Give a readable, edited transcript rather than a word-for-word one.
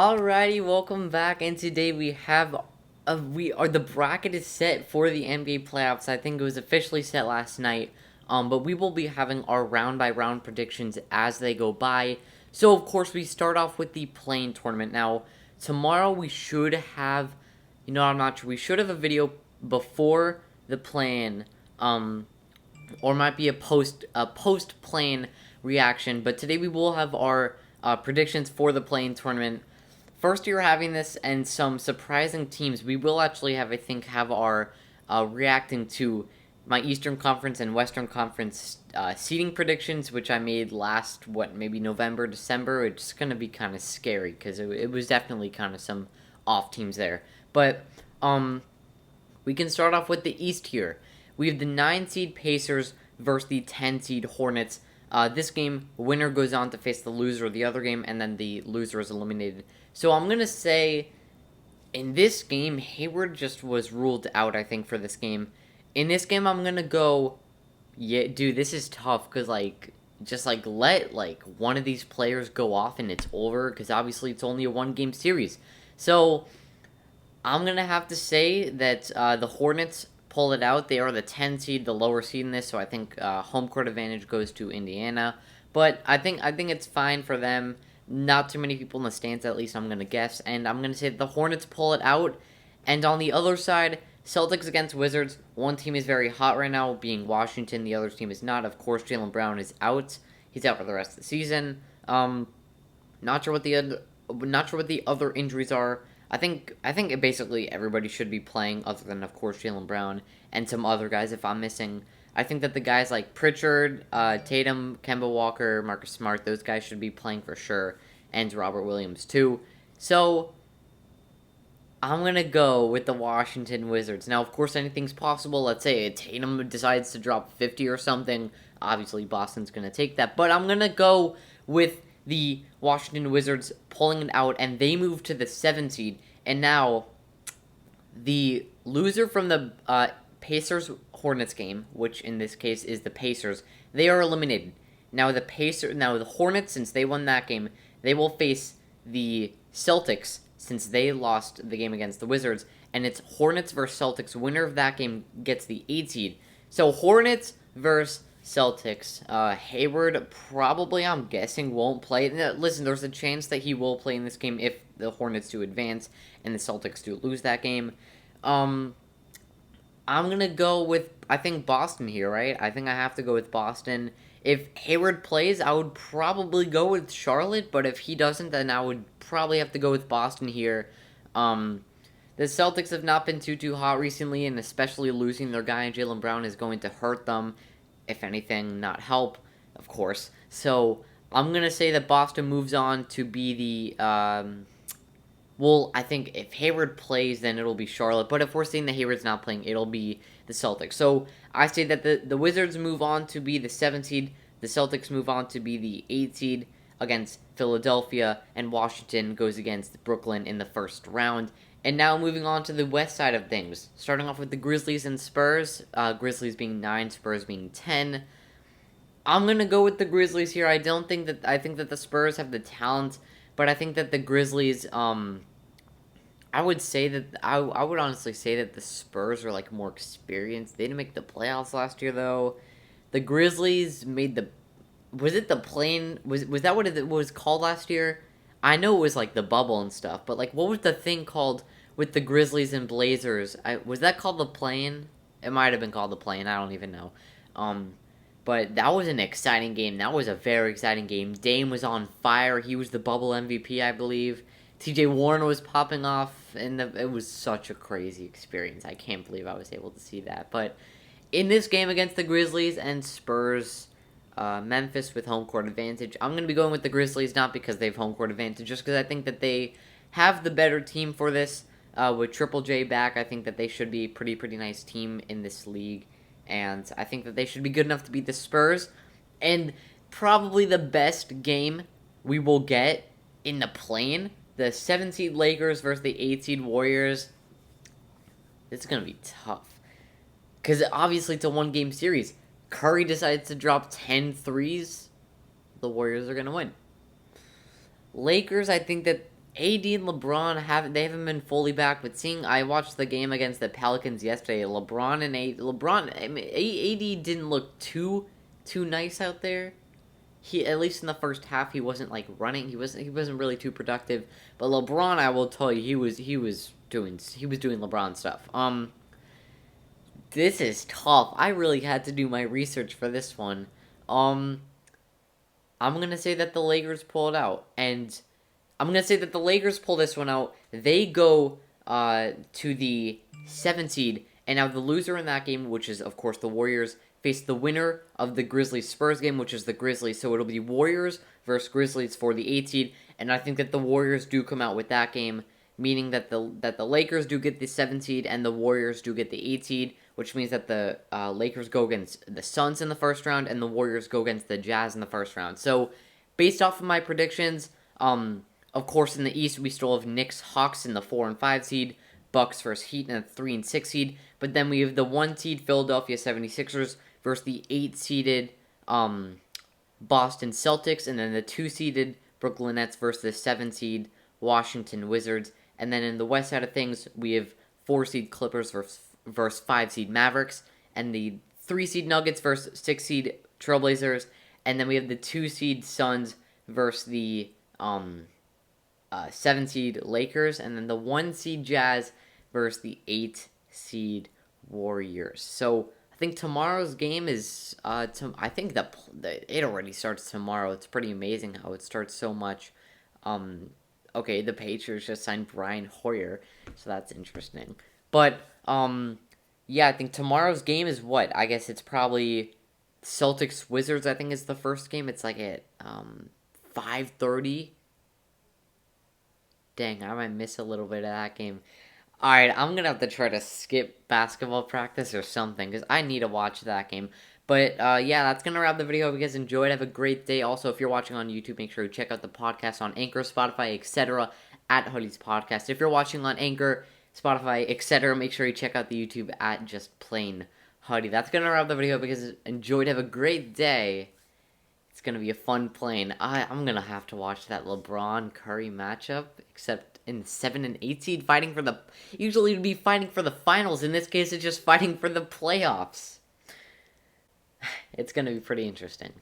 Alrighty, welcome back, and today the bracket is set for the NBA playoffs. I think it was officially set last night. But we will be having our round by round predictions as they go by. So of course we start off with the play-in tournament. Now tomorrow we should have, I'm not sure. We should have a video before the play-in, or might be a post play-in reaction. But today we will have our predictions for the play-in tournament. First year having this and some surprising teams. We will actually have our reacting to my Eastern Conference and Western Conference seeding predictions, which I made last, maybe November, December. It's going to be kind of scary because it was definitely kind of some off teams there. But we can start off with the East here. We have the 9 seed Pacers versus the 10 seed Hornets. This game, winner goes on to face the loser of the other game, and then the loser is eliminated. So I'm going to say, in this game, Hayward just was ruled out, I think, for this game. In this game, I'm going to go, yeah, dude, this is tough, because, let, one of these players go off and it's over, because obviously it's only a one-game series. So, I'm going to have to say that the Hornets pull it out. They are the 10 seed, the lower seed in this, so I think home court advantage goes to Indiana. But I think it's fine for them. Not too many people in the stands, at least I'm going to guess. And I'm going to say the Hornets pull it out. And on the other side, Celtics against Wizards. One team is very hot right now, being Washington. The other team is not. Of course, Jaylen Brown is out. He's out for the rest of the season. Not sure what the other injuries are. I think basically everybody should be playing, other than, of course, Jaylen Brown and some other guys. If I'm missing, I think that the guys like Pritchard, Tatum, Kemba Walker, Marcus Smart, those guys should be playing for sure, and Robert Williams too. So I'm going to go with the Washington Wizards. Now, of course, anything's possible. Let's say Tatum decides to drop 50 or something. Obviously, Boston's going to take that. But I'm going to go with the Washington Wizards pulling it out, and they move to the 7 seed. And now, the loser from the Pacers-Hornets game, which in this case is the Pacers, they are eliminated. Now the Hornets, since they won that game, they will face the Celtics, since they lost the game against the Wizards, and it's Hornets versus Celtics. Winner of that game gets the 8 seed. So Hornets versus Celtics. Hayward probably, I'm guessing, won't play. Listen, there's a chance that he will play in this game if the Hornets do advance and the Celtics do lose that game. I'm going to go with, I think, Boston here, right? I think I have to go with Boston. If Hayward plays, I would probably go with Charlotte, but if he doesn't, then I would probably have to go with Boston here. The Celtics have not been too hot recently, and especially losing their guy, Jaylen Brown, is going to hurt them. If anything, not help, of course. So, I'm going to say that Boston moves on to be the, I think if Hayward plays, then it'll be Charlotte. But if we're seeing that Hayward's not playing, it'll be the Celtics. So, I say that the Wizards move on to be the 7 seed. The Celtics move on to be the 8 seed against Philadelphia. And Washington goes against Brooklyn in the first round. And now moving on to the west side of things. Starting off with the Grizzlies and Spurs. Grizzlies being 9, Spurs being 10. I'm going to go with the Grizzlies here. I think that the Spurs have the talent, but I think that the Grizzlies, I would honestly say that the Spurs are more experienced. They didn't make the playoffs last year though. The Grizzlies made was it the play-in? Was that what it was called last year? I know it was the bubble and stuff, but what was the thing called with the Grizzlies and Blazers? Was that called the play-in? It might have been called the play-in. I don't even know. But that was an exciting game. That was a very exciting game. Dame was on fire. He was the bubble MVP, I believe. TJ Warren was popping off, and it was such a crazy experience. I can't believe I was able to see that. But in this game against the Grizzlies and Spurs, Memphis with home court advantage, I'm going to be going with the Grizzlies, not because they have home court advantage, just because I think that they have the better team for this. With Triple J back, I think that they should be a pretty nice team in this league, and I think that they should be good enough to beat the Spurs. And probably the best game we will get in the play-in, the 7 seed Lakers versus the 8 seed Warriors. It's going to be tough, because obviously it's a one-game series. Curry decides to drop 10 threes, the Warriors are going to win. Lakers, I think that AD and LeBron haven't been fully back, but I watched the game against the Pelicans yesterday. I mean, AD didn't look too nice out there. He, at least in the first half, he wasn't like running. He wasn't really too productive. But LeBron, I will tell you, he was doing LeBron stuff. This is tough. I really had to do my research for this one. Um, I'm gonna say that the Lakers pulled out, and I'm gonna say that the Lakers pull this one out. They go to the 7th seed, and now the loser in that game, which is of course the Warriors, face the winner of the Grizzlies Spurs game, which is the Grizzlies. So it'll be Warriors versus Grizzlies for the 8th seed, and I think that the Warriors do come out with that game, meaning that the Lakers do get the 7th seed and the Warriors do get the 8th seed, which means that the Lakers go against the Suns in the first round and the Warriors go against the Jazz in the first round. So based off of my predictions, of course, in the East, we still have Knicks, Hawks in the 4 and 5 seed, Bucks versus Heat in the 3 and 6 seed, but then we have the 1 seed Philadelphia 76ers versus the 8 seeded Boston Celtics, and then the 2 seeded Brooklyn Nets versus the 7 seed Washington Wizards. And then in the West side of things, we have 4 seed Clippers versus 5 seed Mavericks, and the 3 seed Nuggets versus 6 seed Trailblazers, and then we have the 2 seed Suns versus the 7 seed Lakers, and then the 1 seed Jazz versus the 8 seed Warriors. So I think tomorrow's game is I think it already starts tomorrow. It's pretty amazing how it starts so much. Okay, the Patriots just signed Brian Hoyer, so that's interesting. But yeah, I think tomorrow's game is what? I guess it's probably Celtics Wizards. I think is the first game. It's like at 5:30. Dang, I might miss a little bit of that game. Alright, I'm gonna have to try to skip basketball practice or something, because I need to watch that game. But, yeah, that's gonna wrap the video. Hope you guys enjoyed. Have a great day. Also, if you're watching on YouTube, make sure you check out the podcast on Anchor, Spotify, etc. at Hoodie's Podcast. If you're watching on Anchor, Spotify, etc., make sure you check out the YouTube at just plain Hoodie. That's gonna wrap the video. Hope you guys enjoyed. Have a great day. It's going to be a fun plane. I'm going to have to watch that LeBron Curry matchup, except in 7 and 8 seed fighting for the... Usually it'd be fighting for the finals. In this case, it's just fighting for the playoffs. It's going to be pretty interesting.